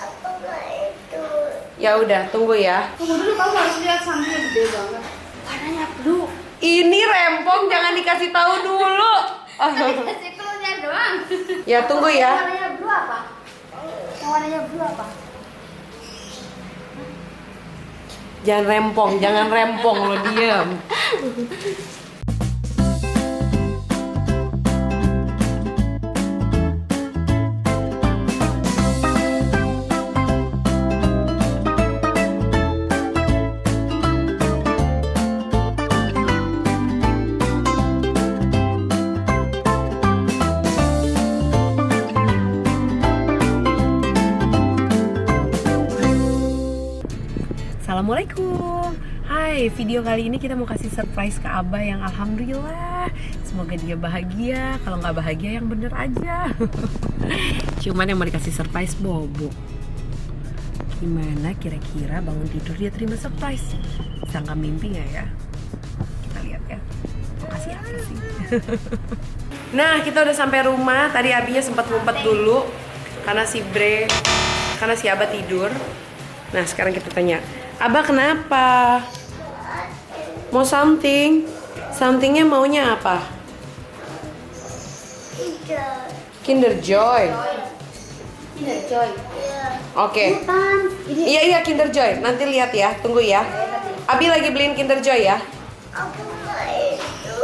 Apa nggak itu? Ya udah, tunggu ya. Tunggu dulu, kamu harus lihat sampingnya gede banget. Warnanya blue. Ini rempong, jangan dikasih tahu dulu. Kasih clue-nya doang. Ya tunggu ya. Warnanya blue apa? Warnanya blue apa? Jangan rempong lo diem. Assalamualaikum. Hai, video kali ini kita mau kasih surprise ke Abah yang alhamdulillah semoga dia bahagia. Kalau nggak bahagia yang bener aja. Cuman yang mau dikasih surprise Bobo. Gimana kira-kira bangun tidur dia terima surprise? Sangka mimpi nggak ya? Kita lihat ya. Mau kasih apa sih? Nah, kita udah sampai rumah. Tadi Abinya sempat ngumpet dulu karena si Abah tidur. Nah, sekarang kita tanya, Abah kenapa? Mau something? Somethingnya maunya apa? Kinder Joy. Kinder Joy. Oke. Bukan. Ini Iya Kinder Joy. Nanti lihat ya, tunggu ya. Abi lagi beliin Kinder Joy ya. aku nggak itu.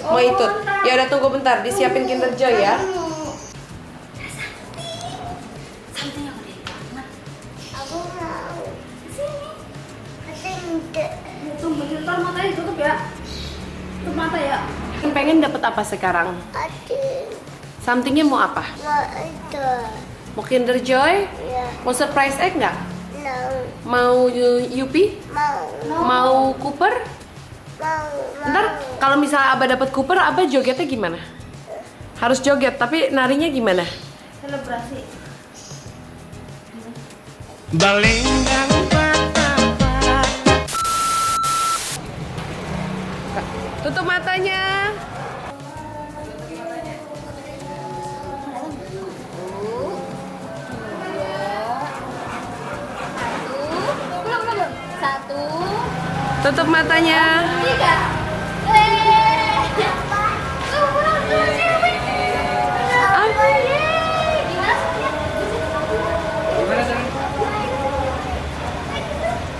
Mau ikut? Ya udah tunggu bentar, disiapin Kinder Joy ya. Something yang gede banget. Aku mau. Sini. Ketinggian. Tunggu sebentar, matanya tutup ya. Tutup mata ya. Pengen dapet apa sekarang? Adik. Somethingnya mau apa? Mau itu. Mau Kinder Joy? Ya. Mau surprise egg nggak? No. Mau Yupi? Mau. Mau Cooper? Mau. Ntar kalau misalnya Abah dapet Cooper, Abah jogetnya gimana? Harus joget, tapi narinya gimana? Selebrasi. Balenggang Tutup matanya. Belum. 1, Tutup matanya. 3.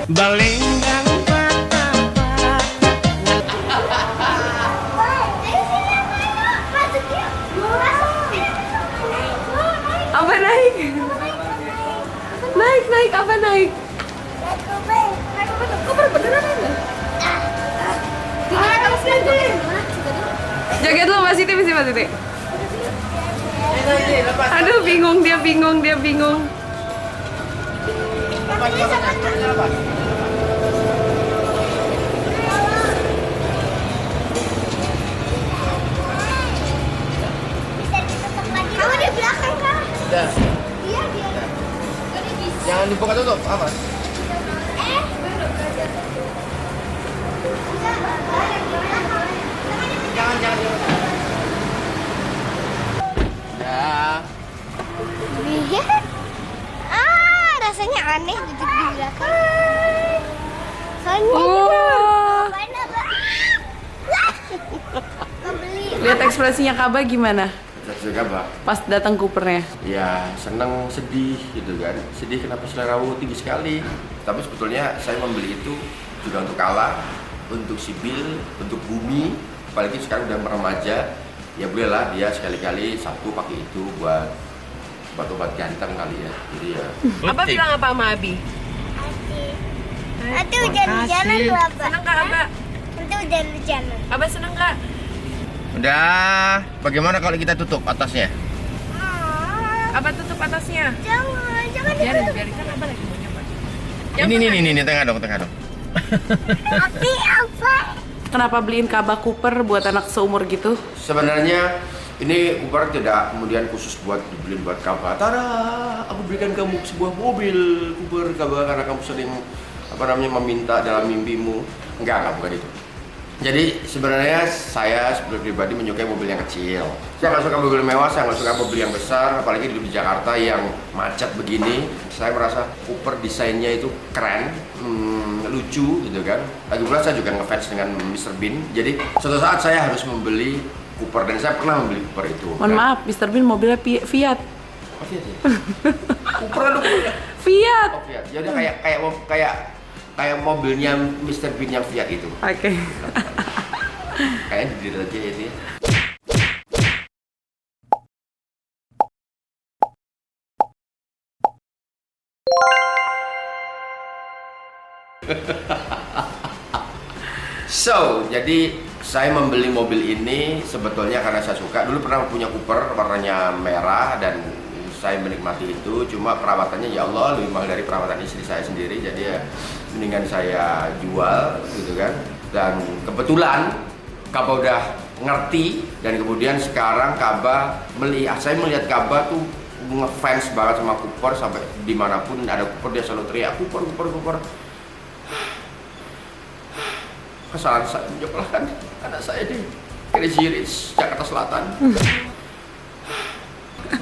balenggang Apa naik? Naik, apa naik? Cooper beneran ada? Gimana kamu sekarang? Joget dulu Mas Siti, Mas Siti. Aduh, bingung. Kamu di belakang kan? Udah, Iya dia. jangan dibuka tutup, aman. Jangan. Ya, Lihat. Rasanya aneh duduk di belakang. Soalnya Wah. beli. Lihat ekspresinya Kaba gimana? juga Mbak. Pas datang Coopernya. Ya, senang, sedih gitu kan. Sedih kenapa seleramu tinggi sekali. Tapi sebetulnya saya membeli itu juga untuk kalah, untuk sibil, untuk bumi. Apalagi sekarang udah remaja. Ya bolehlah dia sekali-kali Sabtu pakai itu buat obat ganteng kali ya. Jadi ya. Abah bilang apa sama Abi? Nanti hujan-hujanan tuh apa? Seneng gak Abah? Nanti hujan-hujanan. Abah seneng gak? Udah, bagaimana kalau kita tutup atasnya? Abah tutup atasnya. Jangan Biarin dulu. kan Abah lagi mau nyoba. Ini tengah dong. Tapi apa? Kenapa beliin Kaba Cooper buat anak seumur gitu? Sebenarnya ini Cooper tidak kemudian khusus buat dibeliin buat Kaba. Tada, aku berikan kamu sebuah mobil Cooper Kaba karena kamu sering meminta dalam mimpimu. Enggak, bukan itu. Jadi sebenarnya saya sebagai pribadi menyukai mobil yang kecil. Saya nggak suka mobil mewah, saya nggak suka mobil yang besar, apalagi di Jakarta yang macet begini. Saya merasa Cooper desainnya itu keren, lucu gitu kan. Lagi pula saya juga ngefans dengan Mr. Bean. Jadi suatu saat saya harus membeli Cooper dan saya pernah membeli Cooper itu. Mohon maaf, Mr. Bean mobilnya Fiat. Oh, Fiat ya? Cooper ada Cooper. Fiat. Oh, Fiat. Jadi kayak mobilnya Mr. Bean yang Fiat itu. Oke. Kayaknya di aja ini. So, jadi saya membeli mobil ini sebetulnya karena saya suka. Dulu pernah punya Cooper warnanya merah dan saya menikmati itu. Cuma perawatannya ya Allah lebih mahal dari perawatan istri saya sendiri. Jadi ya mendingan saya jual gitu kan. Dan kebetulan Kaba udah ngerti dan kemudian sekarang saya melihat Kaba tuh ngefans banget sama Cooper sampai dimanapun ada Cooper dia selalu teriak Cooper. Kesalahan saya menyekolahkan anak saya di Crazy Rich, Jakarta Selatan.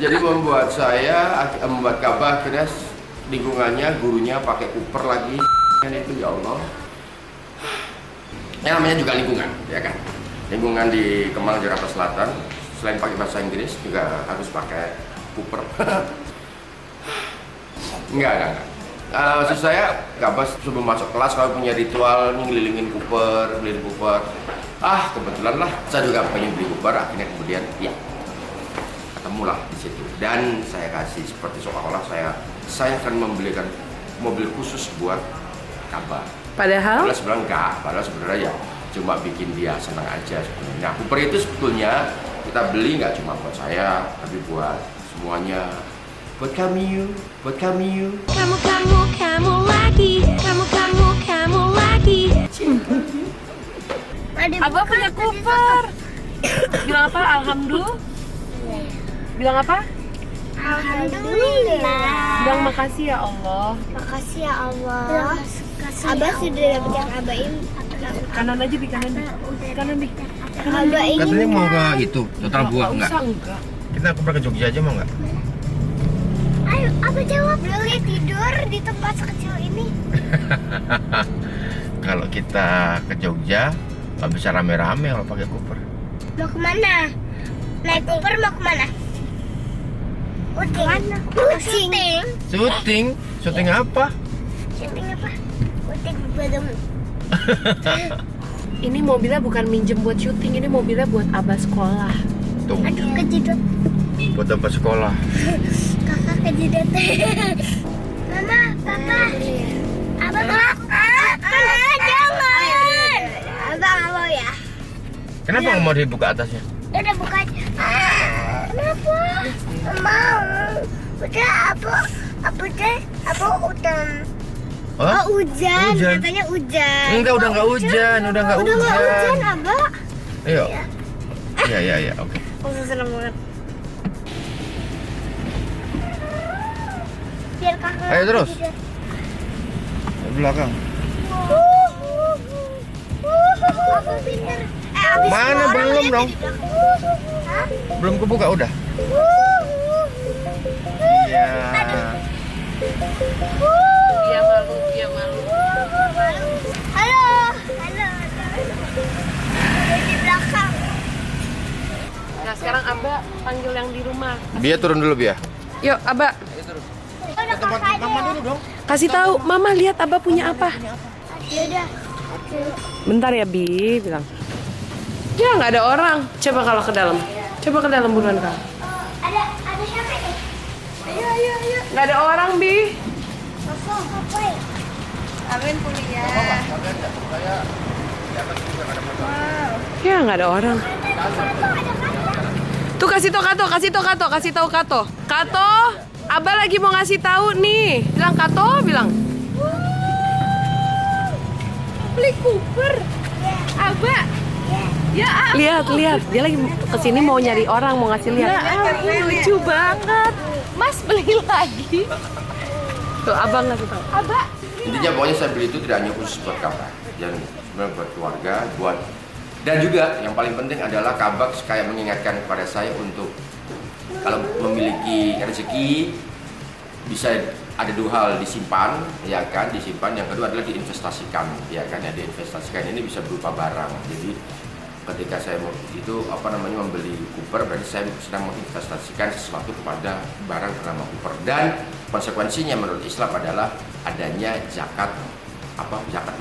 Jadi membuat Kaba akhirnya lingkungannya, gurunya pakai Cooper lagi. Kan itu ya Allah. Yang namanya juga lingkungan, ya kan? Lingkungan di Kemang, Jakarta Selatan, selain pakai bahasa Inggris juga harus pakai Cooper. Enggak. Maksud saya, Kaba sebelum masuk kelas kalau punya ritual ngelilingin Cooper. Kebetulan lah, saya juga pengen beli Cooper. Akhirnya kemudian, ya, ketemulah di situ. Dan saya kasih seperti seolah-olah saya akan membelikan mobil khusus buat Kaba. Padahal sebenarnya ya cuma bikin dia senang aja sebenarnya. Nah, Cooper itu sebetulnya kita beli nggak cuma buat saya, tapi buat semuanya. Buat kami. Kamu lagi. Abah punya Cooper. Bilang apa? Alhamdulillah. Bilang apa? Alhamdulillah. Bilang makasih ya Allah. Makasih ya Allah. Abah sudah dapat yang Abah ini. Kanan aja Bi, kanan. Abah ini. Katanya mau ke itu, total buah Nggak nggak? usah, enggak. Kita ke Jogja aja mau nggak? Ayo, Abah jawab. Boleh tidur di tempat sekecil ini. Kalau kita ke Jogja nggak bisa rame-rame kalau pakai Cooper. Mau kemana? Naik Cooper mau kemana? Syuting apa? Syuting apa? Syuting padamu. Ini mobilnya bukan minjem buat syuting, ini mobilnya buat Abah sekolah. Tuh, Aduh, kejedot. buat apa sekolah? Kakak kejedot. Mama, Papa. Abah jangan. Abah nggak mau ya. Kenapa nggak mau dibuka atasnya? Ya udah buka aja. Kenapa? Nggak mau. Udah apa udah. Oh, hujan. Katanya hujan. Enggak, udah nggak hujan, Udah nggak hujan, Abah. Ayo. Iya, oke. Aku seneng banget. Biar kakak. Ayo terus. tidak. Ke belakang. Aku pinter. Abis Mana? orang Belum lihat dong. di belakang. Hah? Belum kebuka udah. Iya. Dia malu. Halo. Ada di belakang. Nah, sekarang Abah panggil yang di rumah. Bia turun dulu, Bia. Yuk, Abah. Udah kakak aja. dong. Kasih tahu, Mama lihat Abah punya apa. Yaudah. Bentar ya, Bi, bilang. Ya, nggak ada orang. Coba kalau ke dalam. Coba ke dalam buruan, Kak. Ada siapa nih? Ayo. Nggak ada orang, Bi. Kosong, apa ya? Amin punya. Ya, nggak ada orang. Tuh kasih tahu Kato. Kato, Abah lagi mau ngasih tahu nih. Bilang Kato, bilang. Beli Cooper. Abah. Ya. Lihat. Dia lagi kesini mau nyari orang, mau ngasih lihat. Ya, lucu banget. Mas beli lagi. Tuh Abang ngasih tahu. Abah. Intinya pokoknya saya beli itu tidak hanya khusus buat Kaba, dan sebenarnya buat keluarga, buat Dan juga yang paling penting adalah Kabak kayak mengingatkan kepada saya untuk kalau memiliki rezeki bisa ada 2 hal, disimpan, ya kan, disimpan. Yang kedua adalah diinvestasikan, ya kan, ya diinvestasikan ini bisa berupa barang. Jadi ketika saya membeli Cooper, berarti saya sedang menginvestasikan sesuatu kepada barang bernama Cooper. Dan konsekuensinya menurut Islam adalah adanya zakat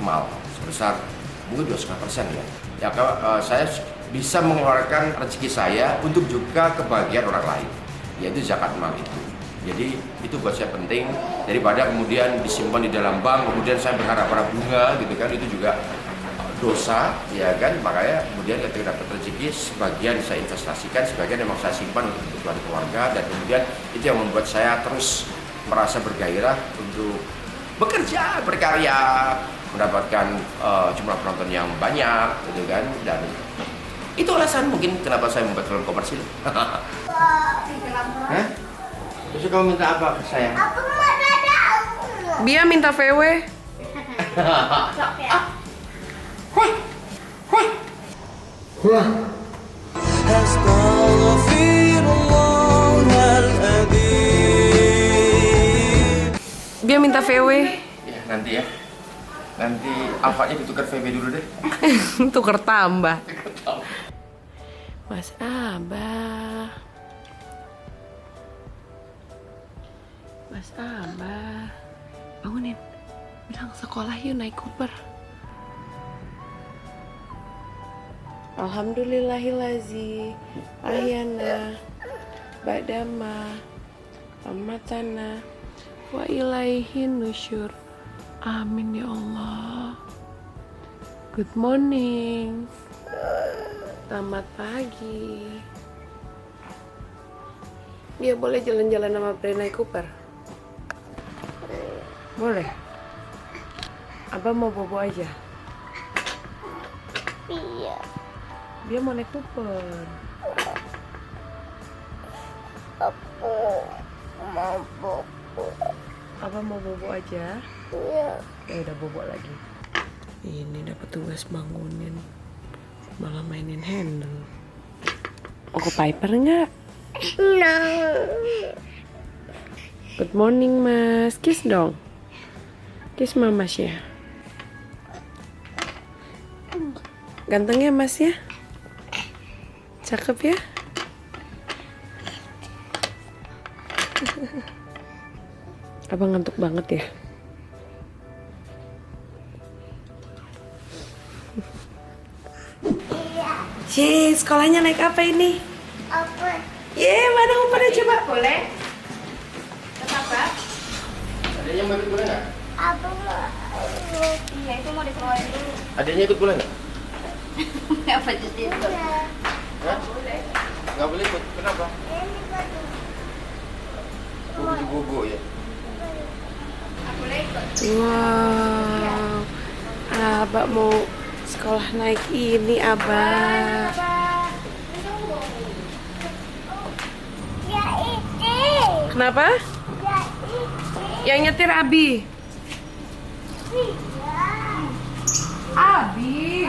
mal sebesar mungkin 2,5% ya. Ya, saya bisa mengeluarkan rezeki saya untuk juga kebahagiaan orang lain, yaitu zakat mal itu. Jadi itu buat saya penting daripada kemudian disimpan di dalam bank, kemudian saya berharap pada bunga gitu kan, itu juga dosa, ya kan. Makanya kemudian ketika dapat rezeki, sebagian saya investasikan, sebagian memang saya simpan untuk kebutuhan keluarga, dan kemudian itu yang membuat saya terus merasa bergairah untuk bekerja, berkarya, mendapatkan jumlah penonton yang banyak, gitu kan. Dan itu alasan mungkin kenapa saya membuat film komersil. Hah? Terus kamu minta apa ke saya? Aku mau tahu. Bia minta VW. Sok ya. Bia minta VW. Ya, nanti ya. Nanti Alfa-nya ditukar VW dulu deh. Tuker tambah. Mas Abah. Mas Abah. Bangunin. Bilang sekolah yuk naik Cooper. Alhamdulillahilazi ahyana ba'dama amatana wa ilaihin nusyur. Amin ya Allah. Good morning. Selamat pagi. Dia boleh jalan-jalan sama Brenai Cooper? Boleh. Abah mau bobo aja? Iya. Dia mau naik Cooper. Aku mau bobo. Abah mau bobo aja? Iya. Ya udah bobo lagi. Ini dapat tugas bangunin, malah mainin handle. Mau ke Piper nggak? No. Good morning mas, kiss dong. Kiss mamas ya. Ganteng ya mas ya? Cakep ya? Abang ngantuk banget ya? Yeay, sekolahnya naik apa ini? Apa? Yeay, mana pada coba? Boleh? Kenapa? Adanya mau ikut boleh nggak? Aku mau. Iya, itu mau dikeluarin dulu. Adanya ikut boleh nggak? Apa jadi itu? Hah? Nggak boleh ikut. Kenapa? Ini baru. Bobo ya. Aku boleh ikut. Wow, Abah mau sekolah naik ini, Abah. Ya itu. Kenapa? Ya itu. Yang nyetir Abi. Iya. Abi.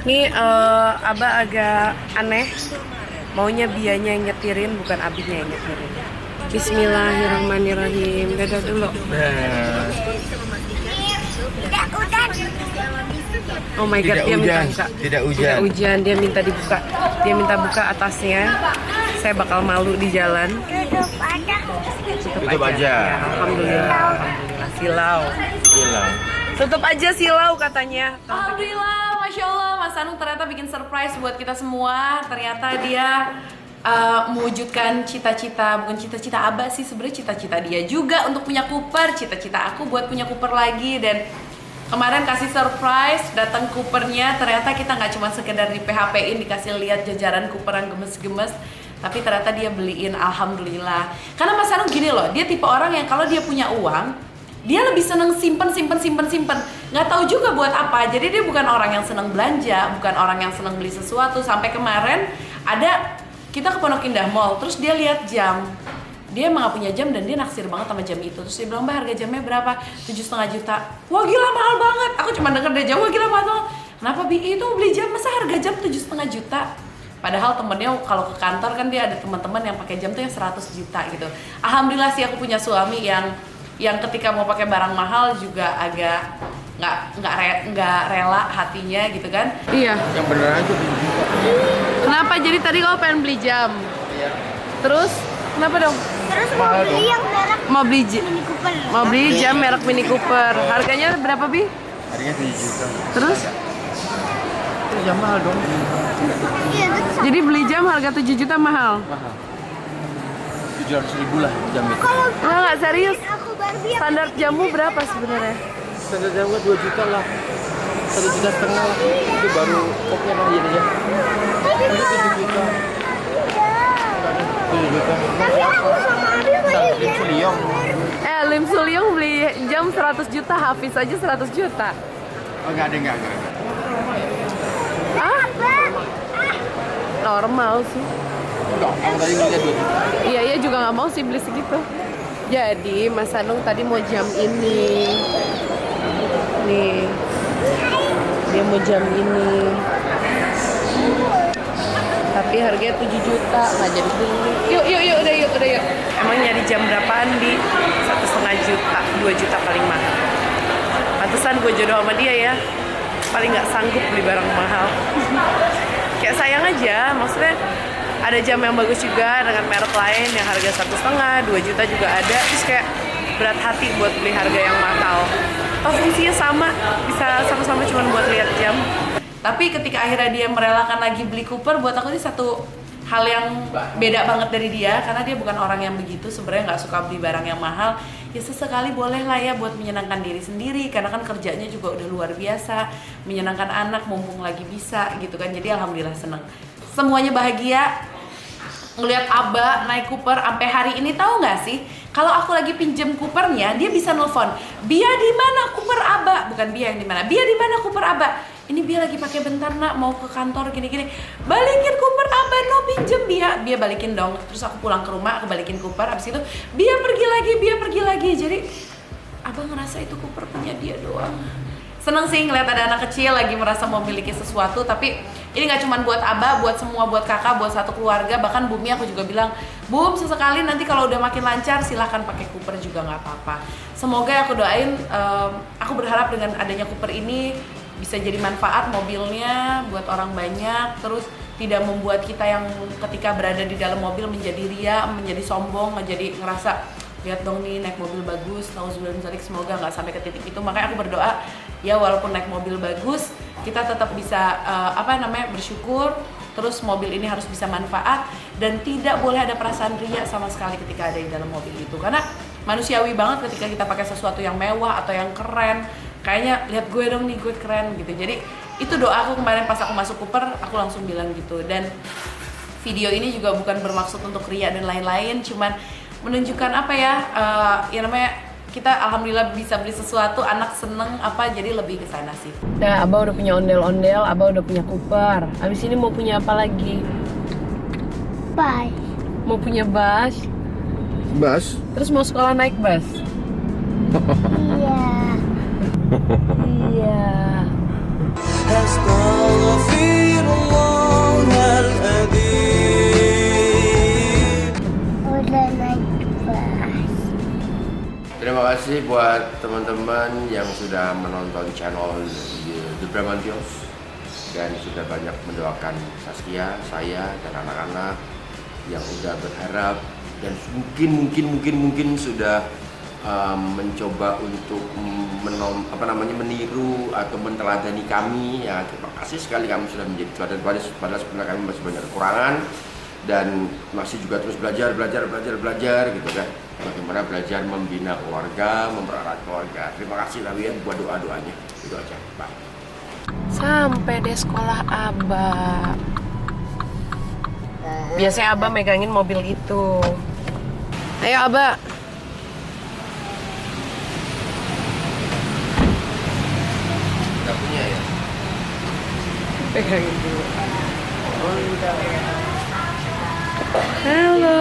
Nih Abah agak aneh. Maunya Bianya yang nyetirin, bukan Abinya yang nyetirin. Bismillahirrahmanirrahim. Dadah dulu. Tidak hujan. Oh my god, dia minta buka. Tidak Tidak hujan, dia minta dibuka. Dia minta buka atasnya. Saya bakal malu di jalan. Tutup aja. Tutup aja. Ya, alhamdulillah. Silau. Hilang. Tutup aja silau katanya. Alhamdulillah, Masya Allah, Mas Anu ternyata bikin surprise buat kita semua. Ternyata dia mewujudkan cita-cita, bukan cita-cita Abah sih, sebenarnya cita-cita dia juga untuk punya Cooper, cita-cita aku buat punya Cooper lagi. Dan kemarin kasih surprise, datang Coopernya, ternyata kita nggak cuma sekedar di PHP-in dikasih lihat jajaran Cooper yang gemes-gemes, tapi ternyata dia beliin, alhamdulillah. Karena Mas Anu gini loh, dia tipe orang yang kalau dia punya uang, dia lebih seneng simpen. Nggak tahu juga buat apa. Jadi dia bukan orang yang seneng belanja, bukan orang yang seneng beli sesuatu. Sampai kemarin ada kita ke Pondok Indah Mall, terus dia lihat jam dia emang gak punya jam dan dia naksir banget sama jam itu. Terus dia bilang, Mbak harga jamnya berapa? 7,5 juta. Wah gila mahal banget. Aku cuma denger dari jauh, wah gila mahal. Kenapa itu beli jam, masa harga jam 7,5 juta? Padahal temennya kalau ke kantor kan dia ada teman-teman yang pakai jam tuh yang 100 juta gitu. Alhamdulillah sih aku punya suami yang ketika mau pakai barang mahal juga agak nggak rela hatinya gitu kan. Iya. Yang bener aja 7 juta. Kenapa? Jadi tadi kau pengen beli jam. Iya. Terus kenapa dong? Terus mau beli yang merek Mini Cooper. Mau beli jam merek Mini Cooper. Harganya berapa, Bi? Harganya 7 juta. Terus? Itu jam mahal dong. Iya, terus Jadi beli jam harga 7 juta mahal? Mahal. 700.000 lah jam itu. Nggak serius. aku Barbie Standar jamu berapa sebenarnya? Standar jam 2 juta lah. 1,5 juta lah. Itu baru oke lah jadinya. Itu 7 juta. 7 juta. tapi aku sama Abi beli Lim Suliong. Lim Suliong beli jam 100 juta, Hafiz aja 100 juta. Oh enggak ada. Ah? Normal sih. Enggak, kamu tadi belinya 2 juta. Iya juga nggak mau sih beli segitu. Jadi Mas Anung tadi mau jam ini. Nih. Dia mau jam ini. Tapi harganya 7 juta, nggak jadi beli. Yuk, udah yuk. Emang nyari jam berapaan, Bi? 1,5 juta, 2 juta paling mahal. Pantesan gue jodoh sama dia ya. Paling nggak sanggup beli barang mahal. Kayak sayang aja, maksudnya ada jam yang bagus juga dengan merek lain yang harga 1,5, 2 juta juga ada. Terus kayak berat hati buat beli harga yang mahal. Oh fungsinya sama, bisa sama-sama cuma buat lihat jam. Tapi ketika akhirnya dia merelakan lagi beli Cooper, buat aku ini satu hal yang beda banget dari dia, karena dia bukan orang yang begitu, sebenarnya nggak suka beli barang yang mahal. Ya sesekali boleh lah ya buat menyenangkan diri sendiri, karena kan kerjanya juga udah luar biasa, menyenangkan anak mumpung lagi bisa gitu kan. Jadi alhamdulillah seneng, semuanya bahagia. Ngelihat Aba naik Cooper sampai hari ini, tahu nggak sih? Kalau aku lagi pinjem Coopernya, dia bisa nelfon, Bia di mana Cooper Aba? Bukan Bia yang di mana, Bia di mana Cooper Aba? Ini Bia lagi pakai bentar nak, mau ke kantor gini-gini. Balikin Cooper Aba, no pinjem Bia. Bia balikin dong. Terus aku pulang ke rumah, aku balikin Cooper. Abis itu Bia pergi lagi. Jadi Aba ngerasa itu Cooper punya dia doang. Seneng sih ngeliat ada anak kecil lagi merasa memiliki sesuatu. Tapi ini gak cuma buat Aba, buat semua, buat kakak, buat satu keluarga. Bahkan Bumi aku juga bilang, Bum sesekali nanti kalau udah makin lancar silahkan pakai Cooper juga gak apa-apa. Semoga aku doain, aku berharap dengan adanya Cooper ini bisa jadi manfaat mobilnya buat orang banyak. Terus tidak membuat kita yang ketika berada di dalam mobil menjadi ria, menjadi sombong, menjadi ngerasa lihat dong nih naik mobil bagus, semoga nggak sampai ke titik itu. Makanya aku berdoa ya walaupun naik mobil bagus kita tetap bisa bersyukur. Terus mobil ini harus bisa manfaat dan tidak boleh ada perasaan ria sama sekali ketika ada di dalam mobil itu, karena manusiawi banget ketika kita pakai sesuatu yang mewah atau yang keren, kayaknya lihat gue dong nih, gue keren gitu. Jadi itu doa aku kemarin pas aku masuk Cooper, aku langsung bilang gitu. Dan video ini juga bukan bermaksud untuk ria dan lain-lain, cuman menunjukkan kita alhamdulillah bisa beli sesuatu, anak seneng jadi lebih ke sana sih. Nah, Abah udah punya ondel-ondel, Abah udah punya Cooper. Abis ini mau punya apa lagi? Bye. Mau punya bus. Bus? Terus mau sekolah naik bus? Iya. Udah naik bus. Terima kasih buat teman-teman yang sudah menonton channel The Bramantios dan sudah banyak mendoakan Saskia, saya dan anak-anak yang udah berharap dan mungkin sudah mencoba untuk meniru atau menteladani kami. Ya terima kasih sekali, kami sudah menjadi teladan, padahal sebenarnya kami masih banyak kekurangan dan masih juga terus belajar gitu kan, bagaimana belajar membina keluarga, mempererat keluarga. Terima kasih Lawian buat doa-doanya, itu aja. Bye. Sampai deh sekolah Abah. Biasanya Abah megangin mobil itu. Ayo Abah. Gak punya ya? Pegangin dulu. Halo.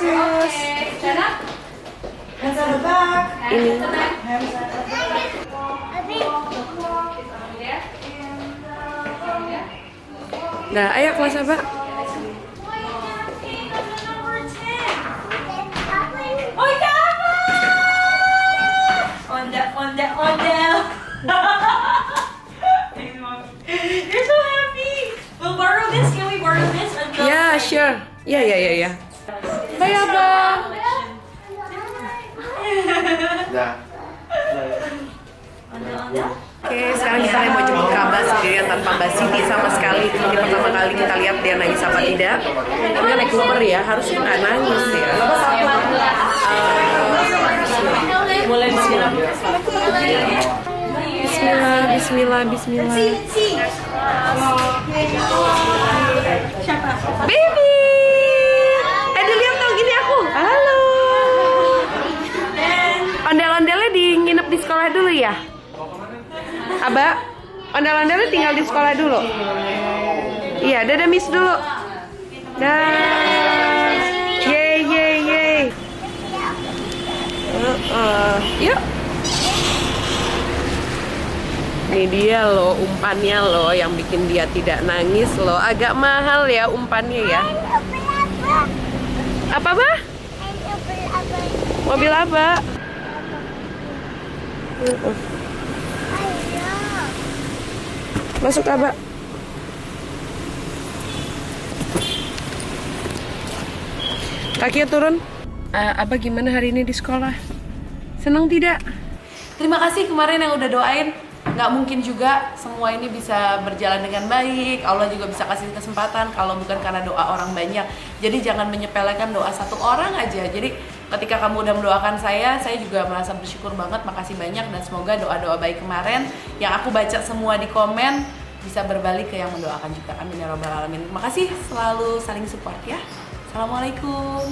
sus. Ini. Nah, ayo kelas apa? You're so happy. We'll borrow this. Can we borrow this until? Ya, sure. Ya. Bye, Abang. Nah, Oke, sekarang kita mau jemput Kak sendirian tanpa Mbak Siti sama sekali. Ini pertama kali kita lihat dia nangis apa tidak. Dia naik Uber ya, harusnya nggak nangis ya. Mulai Bismillah. Baby! Dilihat dong, ini aku. Halo. Ondel-ondelnya nginep di sekolah dulu ya? Aba, ondel-ondelnya tinggal di sekolah dulu. Iya, dadah miss dulu. Dah. Yeay. Yuk. Ini dia loh umpannya loh yang bikin dia tidak nangis loh. Agak mahal ya umpannya ya. Apa bah? Mobil apa? Masuk Aba. Kakinya turun. Aba gimana hari ini di sekolah? Senang tidak? Terima kasih kemarin yang udah doain. Nggak mungkin juga semua ini bisa berjalan dengan baik. Allah juga bisa kasih kesempatan kalau bukan karena doa orang banyak. Jadi jangan menyepelekan doa satu orang aja. Jadi ketika kamu udah mendoakan saya juga merasa bersyukur banget. Makasih banyak dan semoga doa-doa baik kemarin yang aku baca semua di komen bisa berbalik ke yang mendoakan juga. Amin ya robbal alamin. Terima kasih, selalu saling support ya. Assalamualaikum.